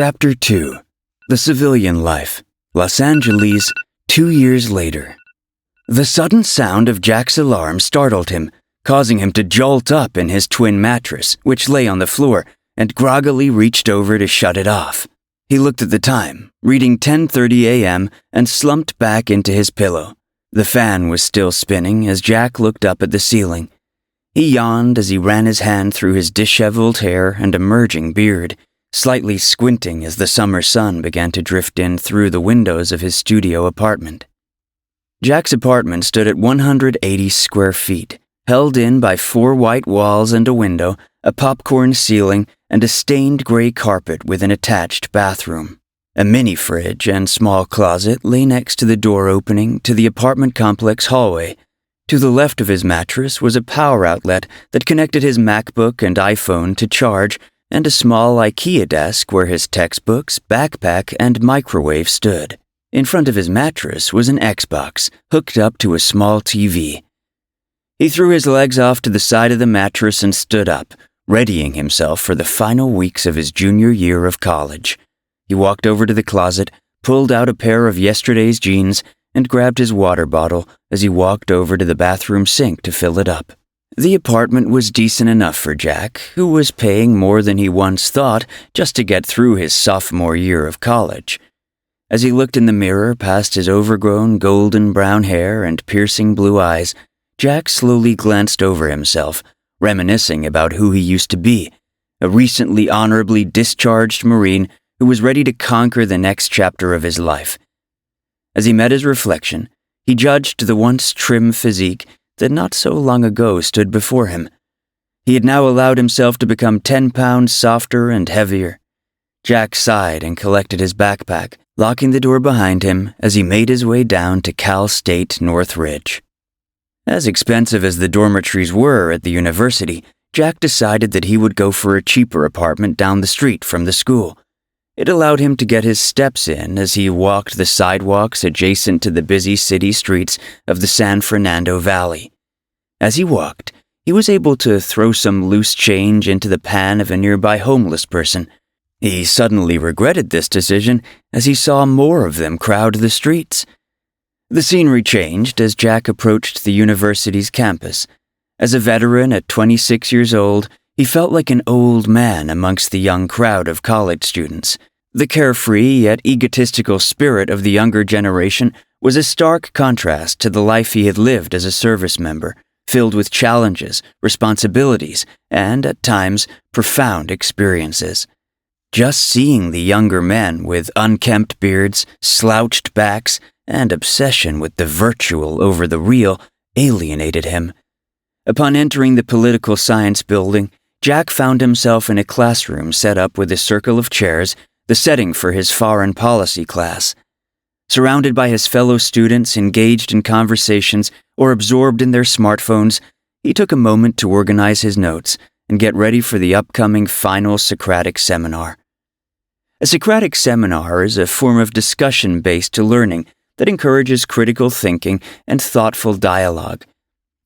Chapter 2. The Civilian Life. Los Angeles, 2 years later. The sudden sound of Jack's alarm startled him, causing him to jolt up in his twin mattress, which lay on the floor, and groggily reached over to shut it off. He looked at the time, reading 10:30 a.m., and slumped back into his pillow. The fan was still spinning as Jack looked up at the ceiling. He yawned as he ran his hand through his disheveled hair and emerging beard, slightly squinting as the summer sun began to drift in through the windows of his studio apartment. Jack's apartment stood at 180 square feet, held in by 4 white walls and a window, a popcorn ceiling, and a stained gray carpet with an attached bathroom. A mini-fridge and small closet lay next to the door opening to the apartment complex hallway. To the left of his mattress was a power outlet that connected his MacBook and iPhone to charge, and a small IKEA desk where his textbooks, backpack, and microwave stood. In front of his mattress was an Xbox, hooked up to a small TV. He threw his legs off to the side of the mattress and stood up, readying himself for the final weeks of his junior year of college. He walked over to the closet, pulled out a pair of yesterday's jeans, and grabbed his water bottle as he walked over to the bathroom sink to fill it up. The apartment was decent enough for Jack, who was paying more than he once thought just to get through his sophomore year of college. As he looked in the mirror past his overgrown golden brown hair and piercing blue eyes, Jack slowly glanced over himself, reminiscing about who he used to be, a recently honorably discharged Marine who was ready to conquer the next chapter of his life. As he met his reflection, he judged the once trim physique that not so long ago stood before him. He had now allowed himself to become 10 pounds softer and heavier. Jack sighed and collected his backpack, locking the door behind him as he made his way down to Cal State Northridge. As expensive as the dormitories were at the university, Jack decided that he would go for a cheaper apartment down the street from the school. It allowed him to get his steps in as he walked the sidewalks adjacent to the busy city streets of the San Fernando Valley. As he walked, he was able to throw some loose change into the pan of a nearby homeless person. He suddenly regretted this decision as he saw more of them crowd the streets. The scenery changed as Jack approached the university's campus. As a veteran at 26 years old, he felt like an old man amongst the young crowd of college students. The carefree yet egotistical spirit of the younger generation was a stark contrast to the life he had lived as a service member, filled with challenges, responsibilities, and, at times, profound experiences. Just seeing the younger men with unkempt beards, slouched backs, and obsession with the virtual over the real alienated him. Upon entering the political science building, Jack found himself in a classroom set up with a circle of chairs, the setting for his foreign policy class. Surrounded by his fellow students engaged in conversations or absorbed in their smartphones, he took a moment to organize his notes and get ready for the upcoming final Socratic seminar. A Socratic seminar is a form of discussion-based learning that encourages critical thinking and thoughtful dialogue.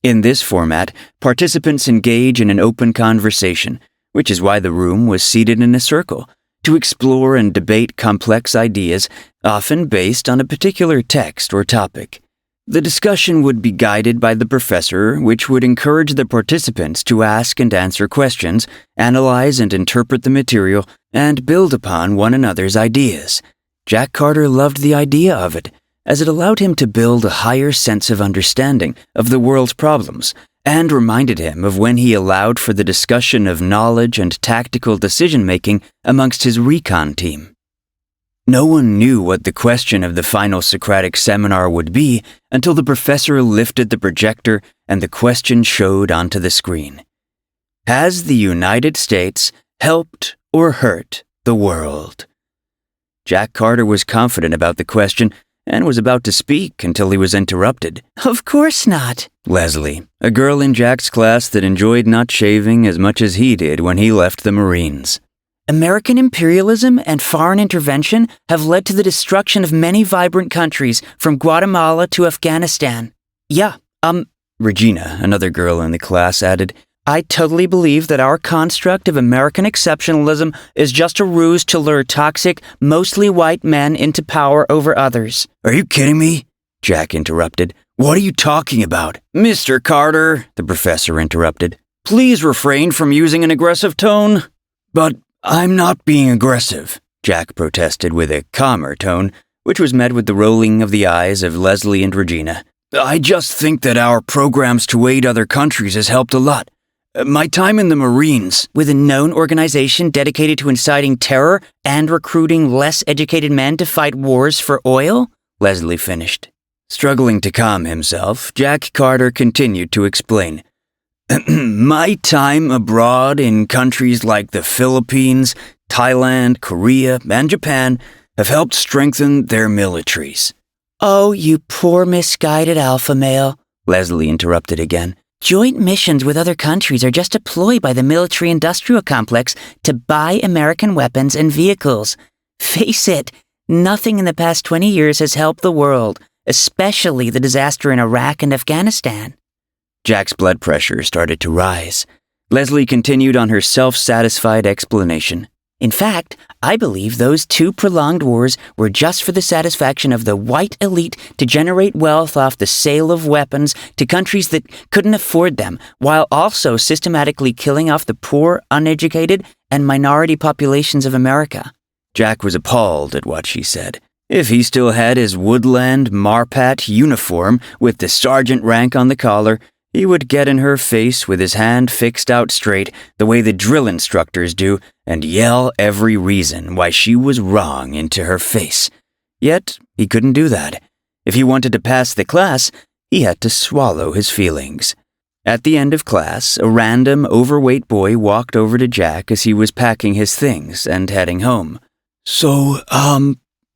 In this format, participants engage in an open conversation, which is why the room was seated in a circle, to explore and debate complex ideas, often based on a particular text or topic. The discussion would be guided by the professor, which would encourage the participants to ask and answer questions, analyze and interpret the material, and build upon one another's ideas. Jack Carter loved the idea of it, as it allowed him to build a higher sense of understanding of the world's problems, and reminded him of when he allowed for the discussion of knowledge and tactical decision-making amongst his recon team. No one knew what the question of the final Socratic seminar would be until the professor lifted the projector and the question showed onto the screen. Has the United States helped or hurt the world? Jack Carter was confident about the question and was about to speak until he was interrupted. Of course not. Leslie, a girl in Jack's class that enjoyed not shaving as much as he did when he left the Marines. American imperialism and foreign intervention have led to the destruction of many vibrant countries, from Guatemala to Afghanistan. Yeah, Regina, another girl in the class, added, I totally believe that our construct of American exceptionalism is just a ruse to lure toxic, mostly white men into power over others. Are you kidding me? Jack interrupted. What are you talking about? Mr. Carter, the professor interrupted. Please refrain from using an aggressive tone. But I'm not being aggressive, Jack protested with a calmer tone, which was met with the rolling of the eyes of Leslie and Regina. I just think that our programs to aid other countries has helped a lot. My time in the Marines. With a known organization dedicated to inciting terror and recruiting less educated men to fight wars for oil? Leslie finished. Struggling to calm himself, Jack Carter continued to explain. My time abroad in countries like the Philippines, Thailand, Korea, and Japan have helped strengthen their militaries. Oh, you poor misguided alpha male, Leslie interrupted again. Joint missions with other countries are just a ploy by the military-industrial complex to buy American weapons and vehicles. Face it, nothing in the past 20 years has helped the world, especially the disaster in Iraq and Afghanistan. Jack's blood pressure started to rise. Leslie continued on her self-satisfied explanation. In fact, I believe those two prolonged wars were just for the satisfaction of the white elite to generate wealth off the sale of weapons to countries that couldn't afford them, while also systematically killing off the poor, uneducated, and minority populations of America. Jack was appalled at what she said. If he still had his Woodland Marpat uniform with the sergeant rank on the collar, he would get in her face with his hand fixed out straight, the way the drill instructors do, and yell every reason why she was wrong into her face. Yet, he couldn't do that. If he wanted to pass the class, he had to swallow his feelings. At the end of class, a random, overweight boy walked over to Jack as he was packing his things and heading home. So,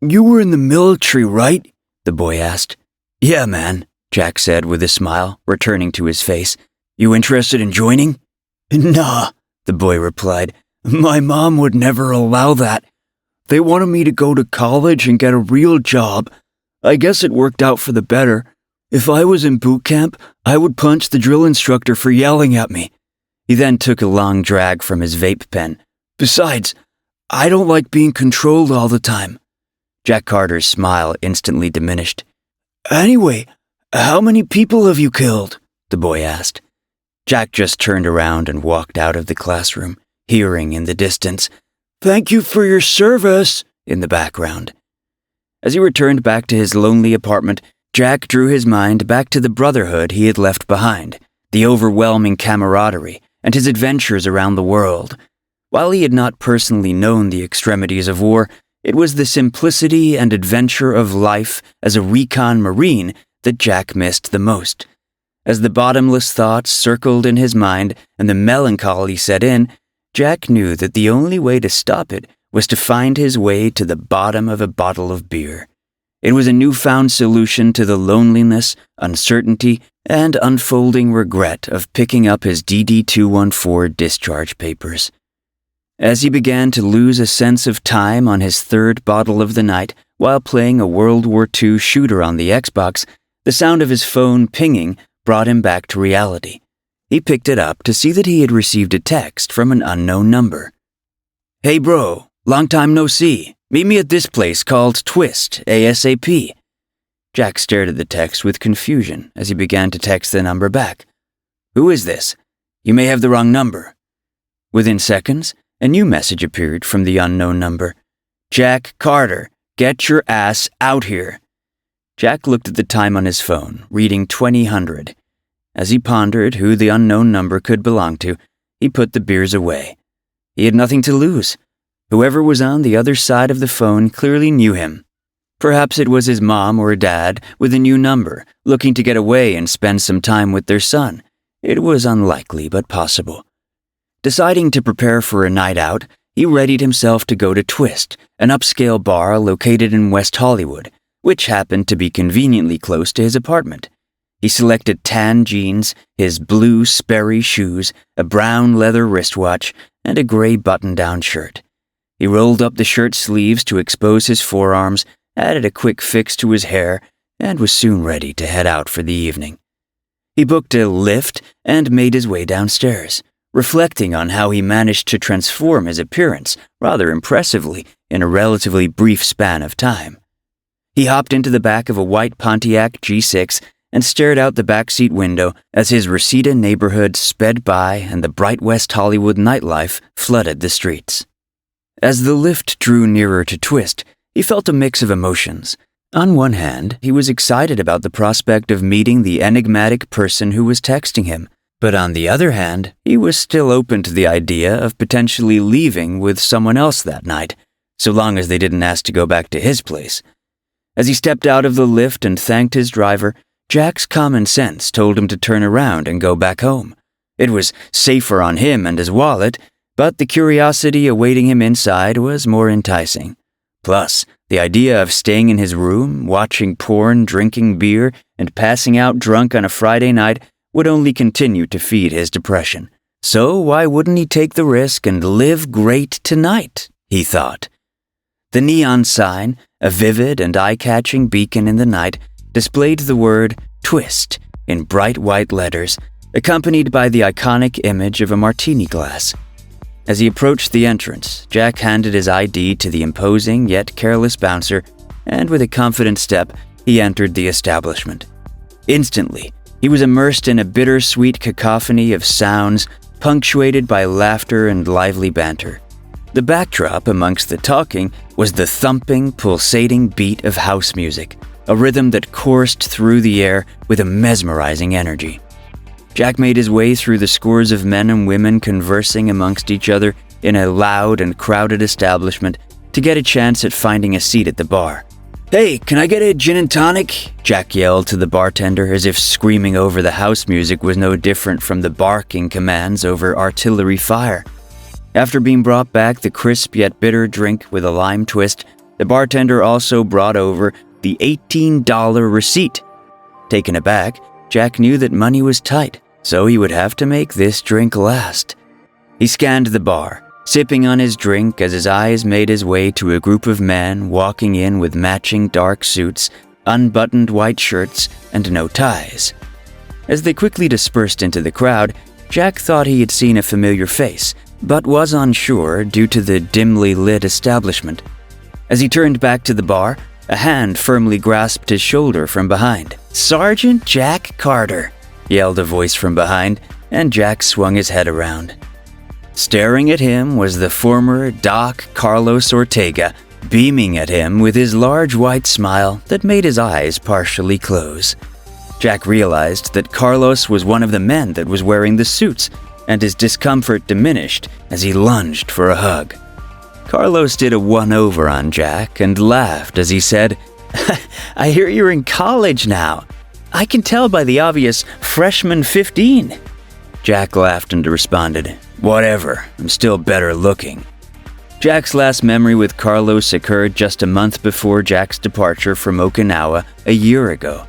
you were in the military, right? The boy asked. Yeah, man, Jack said with a smile, returning to his face. You interested in joining? Nah, the boy replied. My mom would never allow that. They wanted me to go to college and get a real job. I guess it worked out for the better. If I was in boot camp, I would punch the drill instructor for yelling at me. He then took a long drag from his vape pen. Besides, I don't like being controlled all the time. Jack Carter's smile instantly diminished. Anyway, how many people have you killed? The boy asked. Jack just turned around and walked out of the classroom, hearing in the distance, Thank you for your service, in the background. As he returned back to his lonely apartment, Jack drew his mind back to the brotherhood he had left behind, the overwhelming camaraderie, and his adventures around the world. While he had not personally known the extremities of war, it was the simplicity and adventure of life as a Recon Marine that Jack missed the most. As the bottomless thoughts circled in his mind and the melancholy set in, Jack knew that the only way to stop it was to find his way to the bottom of a bottle of beer. It was a newfound solution to the loneliness, uncertainty, and unfolding regret of picking up his DD-214 discharge papers. As he began to lose a sense of time on his third bottle of the night while playing a World War II shooter on the Xbox, the sound of his phone pinging brought him back to reality. He picked it up to see that he had received a text from an unknown number. Hey bro, long time no see. Meet me at this place called Twist, ASAP. Jack stared at the text with confusion as he began to text the number back. Who is this? You may have the wrong number. Within seconds, a new message appeared from the unknown number. Jack Carter, get your ass out here. Jack looked at the time on his phone, reading 2000. As he pondered who the unknown number could belong to, he put the beers away. He had nothing to lose. Whoever was on the other side of the phone clearly knew him. Perhaps it was his mom or dad with a new number, looking to get away and spend some time with their son. It was unlikely but possible. Deciding to prepare for a night out, he readied himself to go to Twist, an upscale bar located in West Hollywood, which happened to be conveniently close to his apartment. He selected tan jeans, his blue Sperry shoes, a brown leather wristwatch, and a gray button-down shirt. He rolled up the shirt sleeves to expose his forearms, added a quick fix to his hair, and was soon ready to head out for the evening. He booked a lift and made his way downstairs, reflecting on how he managed to transform his appearance rather impressively in a relatively brief span of time. He hopped into the back of a white Pontiac G6 and stared out the backseat window as his Reseda neighborhood sped by and the bright West Hollywood nightlife flooded the streets. As the lift drew nearer to Twist, he felt a mix of emotions. On one hand, he was excited about the prospect of meeting the enigmatic person who was texting him, but on the other hand, he was still open to the idea of potentially leaving with someone else that night, so long as they didn't ask to go back to his place. As he stepped out of the lift and thanked his driver, Jack's common sense told him to turn around and go back home. It was safer on him and his wallet, but the curiosity awaiting him inside was more enticing. Plus, the idea of staying in his room, watching porn, drinking beer, and passing out drunk on a Friday night would only continue to feed his depression. So why wouldn't he take the risk and live great tonight, he thought. The neon sign, a vivid and eye-catching beacon in the night, displayed the word Twist in bright white letters, accompanied by the iconic image of a martini glass. As he approached the entrance, Jack handed his ID to the imposing yet careless bouncer, and with a confident step, he entered the establishment. Instantly, he was immersed in a bittersweet cacophony of sounds, punctuated by laughter and lively banter. The backdrop amongst the talking was the thumping, pulsating beat of house music, a rhythm that coursed through the air with a mesmerizing energy. Jack made his way through the scores of men and women conversing amongst each other in a loud and crowded establishment to get a chance at finding a seat at the bar. "Hey, can I get a gin and tonic?" Jack yelled to the bartender as if screaming over the house music was no different from the barking commands over artillery fire. After being brought back the crisp yet bitter drink with a lime twist, the bartender also brought over the $18 receipt. Taken aback, Jack knew that money was tight, so he would have to make this drink last. He scanned the bar, sipping on his drink as his eyes made his way to a group of men walking in with matching dark suits, unbuttoned white shirts, and no ties. As they quickly dispersed into the crowd, Jack thought he had seen a familiar face, but was unsure due to the dimly lit establishment. As he turned back to the bar, a hand firmly grasped his shoulder from behind. "Sergeant Jack Carter," yelled a voice from behind, and Jack swung his head around. Staring at him was the former Doc Carlos Ortega, beaming at him with his large white smile that made his eyes partially close. Jack realized that Carlos was one of the men that was wearing the suits, and his discomfort diminished as he lunged for a hug. Carlos did a one-over on Jack and laughed as he said, "I hear you're in college now. I can tell by the obvious freshman 15. Jack laughed and responded, "Whatever, I'm still better looking." Jack's last memory with Carlos occurred just a month before Jack's departure from Okinawa a year ago.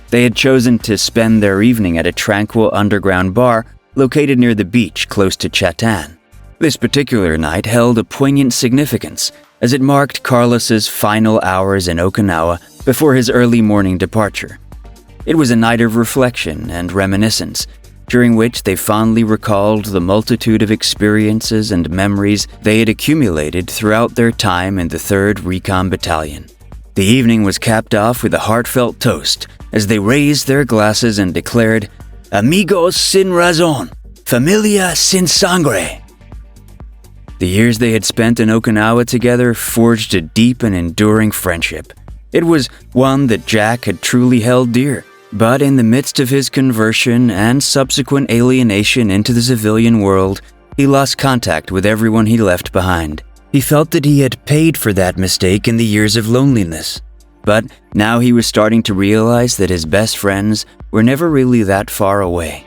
They had chosen to spend their evening at a tranquil underground bar located near the beach close to Chatan. This particular night held a poignant significance, as it marked Carlos's final hours in Okinawa before his early morning departure. It was a night of reflection and reminiscence, during which they fondly recalled the multitude of experiences and memories they had accumulated throughout their time in the 3rd Recon Battalion. The evening was capped off with a heartfelt toast as they raised their glasses and declared, "Amigos sin razon, familia sin sangre." The years they had spent in Okinawa together forged a deep and enduring friendship. It was one that Jack had truly held dear, but in the midst of his conversion and subsequent alienation into the civilian world, he lost contact with everyone he left behind. He felt that he had paid for that mistake in the years of loneliness. But now he was starting to realize that his best friends were never really that far away.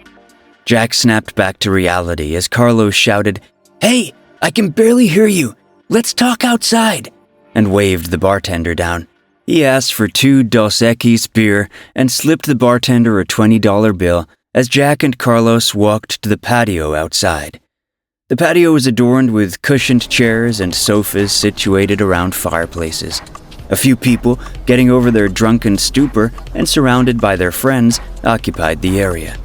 Jack snapped back to reality as Carlos shouted, "Hey, I can barely hear you. Let's talk outside," and waved the bartender down. He asked for 2 Dos Equis beer and slipped the bartender a $20 bill as Jack and Carlos walked to the patio outside. The patio was adorned with cushioned chairs and sofas situated around fireplaces. A few people, getting over their drunken stupor and surrounded by their friends, occupied the area.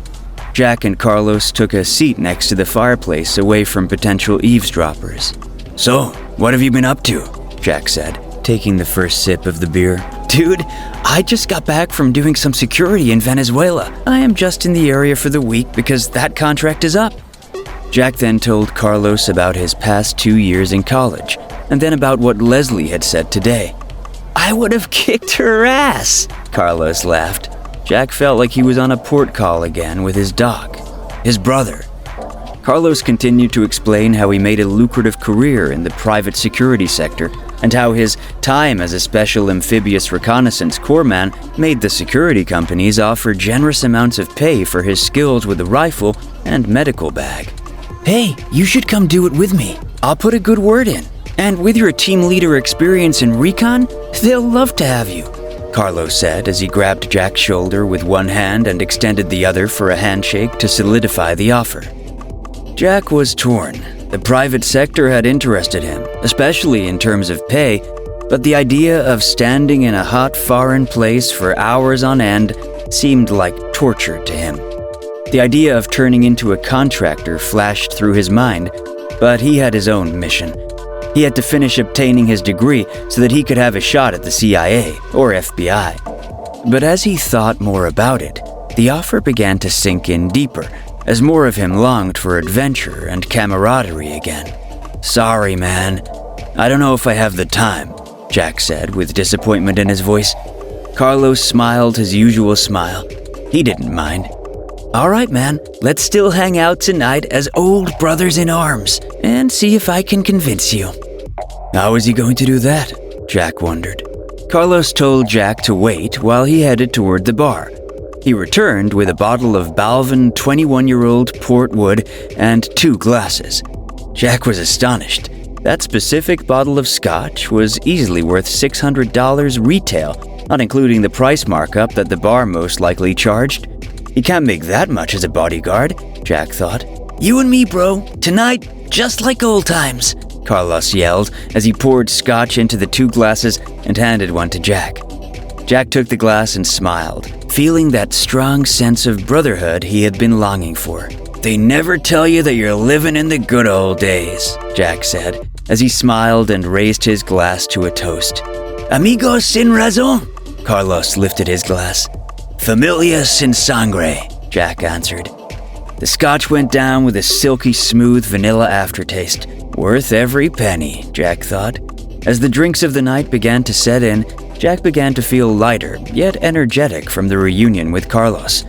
Jack and Carlos took a seat next to the fireplace away from potential eavesdroppers. "So, what have you been up to?" Jack said, taking the first sip of the beer. "Dude, I just got back from doing some security in Venezuela. I am just in the area for the week because that contract is up." Jack then told Carlos about his past 2 years in college, and then about what Leslie had said today. "I would have kicked her ass," Carlos laughed. Jack felt like he was on a port call again with his doc, his brother. Carlos continued to explain how he made a lucrative career in the private security sector and how his time as a special amphibious reconnaissance corpsman made the security companies offer generous amounts of pay for his skills with a rifle and medical bag. "Hey, you should come do it with me. I'll put a good word in. And with your team leader experience in recon, they'll love to have you," Carlos said as he grabbed Jack's shoulder with one hand and extended the other for a handshake to solidify the offer. Jack was torn. The private sector had interested him, especially in terms of pay, but the idea of standing in a hot foreign place for hours on end seemed like torture to him. The idea of turning into a contractor flashed through his mind, but he had his own mission. He had to finish obtaining his degree so that he could have a shot at the CIA or FBI. But as he thought more about it, the offer began to sink in deeper, as more of him longed for adventure and camaraderie again. "Sorry, man. I don't know if I have the time," Jack said with disappointment in his voice. Carlos smiled his usual smile. He didn't mind. "All right, man. Let's still hang out tonight as old brothers in arms and see if I can convince you." How is he going to do that? Jack wondered. Carlos told Jack to wait while he headed toward the bar. He returned with a bottle of Balvin 21-year-old port wood and 2 glasses. Jack was astonished. That specific bottle of scotch was easily worth $600 retail, not including the price markup that the bar most likely charged. He can't make that much as a bodyguard, Jack thought. "You and me, bro. Tonight, just like old times," Carlos yelled as he poured scotch into the 2 glasses and handed one to Jack. Jack took the glass and smiled, feeling that strong sense of brotherhood he had been longing for. "They never tell you that you're living in the good old days," Jack said, as he smiled and raised his glass to a toast. "Amigos sin razon," Carlos lifted his glass. "Familia sin sangre," Jack answered. The scotch went down with a silky smooth vanilla aftertaste. Worth every penny, Jack thought. As the drinks of the night began to set in, Jack began to feel lighter, yet energetic from the reunion with Carlos.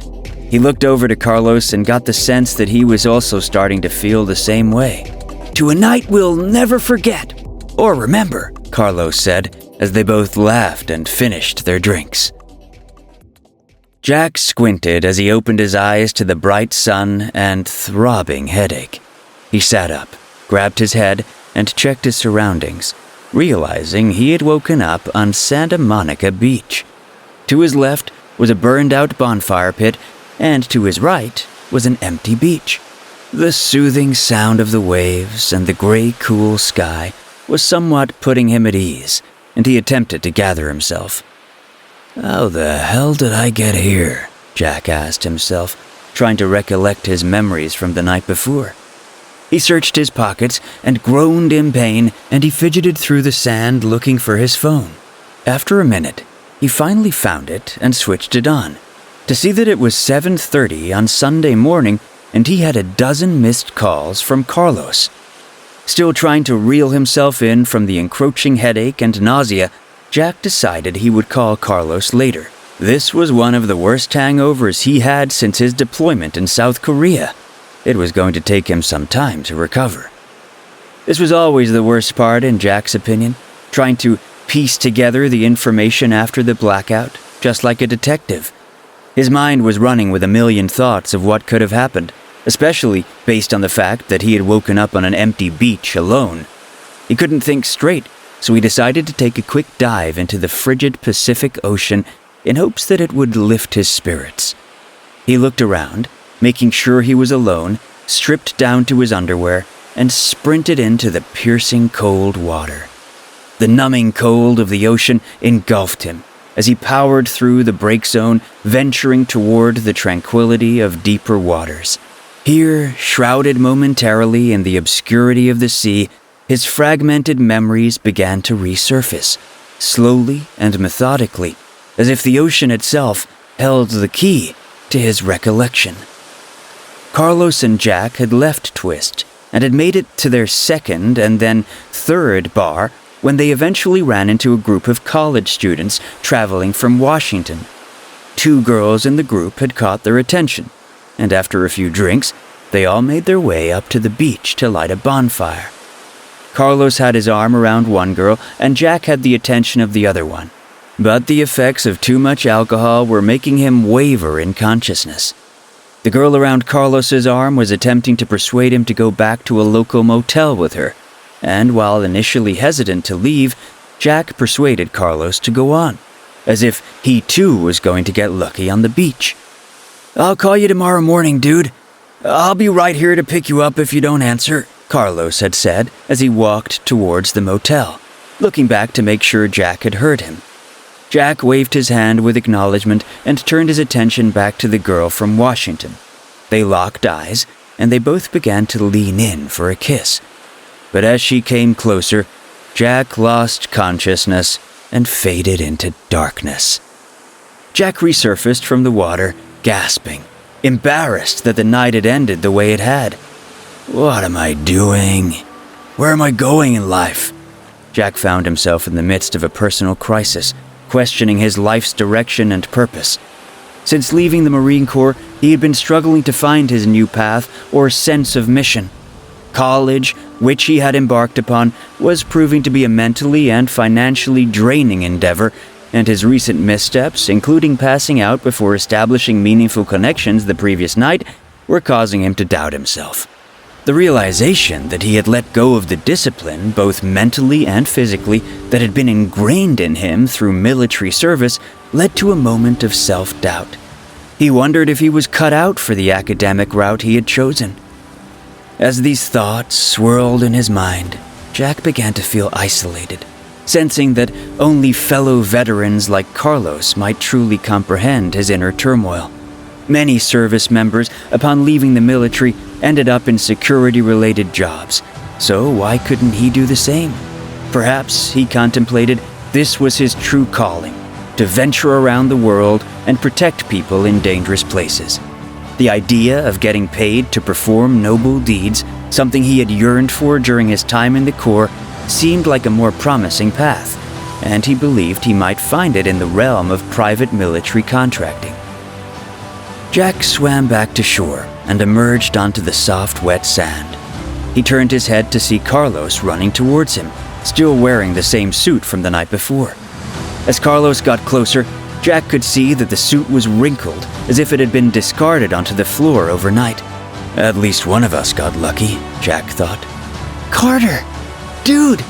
He looked over to Carlos and got the sense that he was also starting to feel the same way. "To a night we'll never forget, or remember," Carlos said, as they both laughed and finished their drinks. Jack squinted as he opened his eyes to the bright sun and throbbing headache. He sat up, grabbed his head, and checked his surroundings, realizing he had woken up on Santa Monica Beach. To his left was a burned-out bonfire pit, and to his right was an empty beach. The soothing sound of the waves and the gray, cool sky was somewhat putting him at ease, and he attempted to gather himself. "How the hell did I get here?" Jack asked himself, trying to recollect his memories from the night before. He searched his pockets and groaned in pain, and he fidgeted through the sand looking for his phone. After a minute, he finally found it and switched it on, to see that it was 7:30 on Sunday morning, and he had a dozen missed calls from Carlos. Still trying to reel himself in from the encroaching headache and nausea, Jack decided he would call Carlos later. This was one of the worst hangovers he had since his deployment in South Korea. It was going to take him some time to recover. This was always the worst part, in Jack's opinion, trying to piece together the information after the blackout, just like a detective. His mind was running with a million thoughts of what could have happened, especially based on the fact that he had woken up on an empty beach alone. He couldn't think straight, so he decided to take a quick dive into the frigid Pacific Ocean in hopes that it would lift his spirits. He looked around, making sure he was alone, stripped down to his underwear, and sprinted into the piercing cold water. The numbing cold of the ocean engulfed him, as he powered through the brake zone, venturing toward the tranquility of deeper waters. Here, shrouded momentarily in the obscurity of the sea, his fragmented memories began to resurface, slowly and methodically, as if the ocean itself held the key to his recollection. Carlos and Jack had left Twist and had made it to their second and then third bar when they eventually ran into a group of college students traveling from Washington. 2 girls in the group had caught their attention, and after a few drinks, they all made their way up to the beach to light a bonfire. Carlos had his arm around one girl, and Jack had the attention of the other one. But the effects of too much alcohol were making him waver in consciousness. The girl around Carlos's arm was attempting to persuade him to go back to a local motel with her, and while initially hesitant to leave, Jack persuaded Carlos to go on, as if he too was going to get lucky on the beach. "I'll call you tomorrow morning, dude. I'll be right here to pick you up if you don't answer," Carlos had said as he walked towards the motel, looking back to make sure Jack had heard him. Jack waved his hand with acknowledgement and turned his attention back to the girl from Washington. They locked eyes, and they both began to lean in for a kiss. But as she came closer, Jack lost consciousness and faded into darkness. Jack resurfaced from the water, gasping, embarrassed that the night had ended the way it had. "What am I doing? Where am I going in life?" Jack found himself in the midst of a personal crisis, questioning his life's direction and purpose. Since leaving the Marine Corps, he had been struggling to find his new path or sense of mission. College, which he had embarked upon, was proving to be a mentally and financially draining endeavor, and his recent missteps, including passing out before establishing meaningful connections the previous night, were causing him to doubt himself. The realization that he had let go of the discipline, both mentally and physically, that had been ingrained in him through military service led to a moment of self-doubt. He wondered if he was cut out for the academic route he had chosen. As these thoughts swirled in his mind, Jack began to feel isolated, sensing that only fellow veterans like Carlos might truly comprehend his inner turmoil. Many service members, upon leaving the military, ended up in security-related jobs, so why couldn't he do the same? Perhaps, he contemplated, this was his true calling, to venture around the world and protect people in dangerous places. The idea of getting paid to perform noble deeds, something he had yearned for during his time in the Corps, seemed like a more promising path, and he believed he might find it in the realm of private military contracting. Jack swam back to shore and emerged onto the soft, wet sand. He turned his head to see Carlos running towards him, still wearing the same suit from the night before. As Carlos got closer, Jack could see that the suit was wrinkled, as if it had been discarded onto the floor overnight. At least one of us got lucky, Jack thought. "Carter! Dude,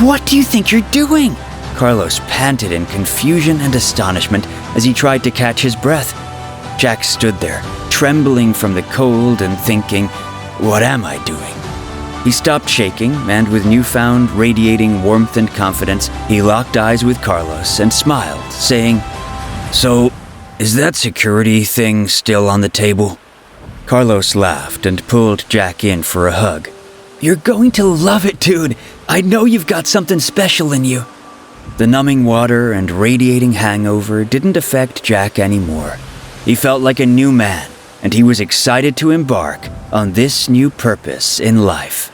what do you think you're doing?" Carlos panted in confusion and astonishment as he tried to catch his breath. Jack stood there, trembling from the cold and thinking, what am I doing? He stopped shaking, and with newfound radiating warmth and confidence, he locked eyes with Carlos and smiled, saying, "So, is that security thing still on the table?" Carlos laughed and pulled Jack in for a hug. "You're going to love it, dude. I know you've got something special in you." The numbing water and radiating hangover didn't affect Jack anymore. He felt like a new man, and he was excited to embark on this new purpose in life.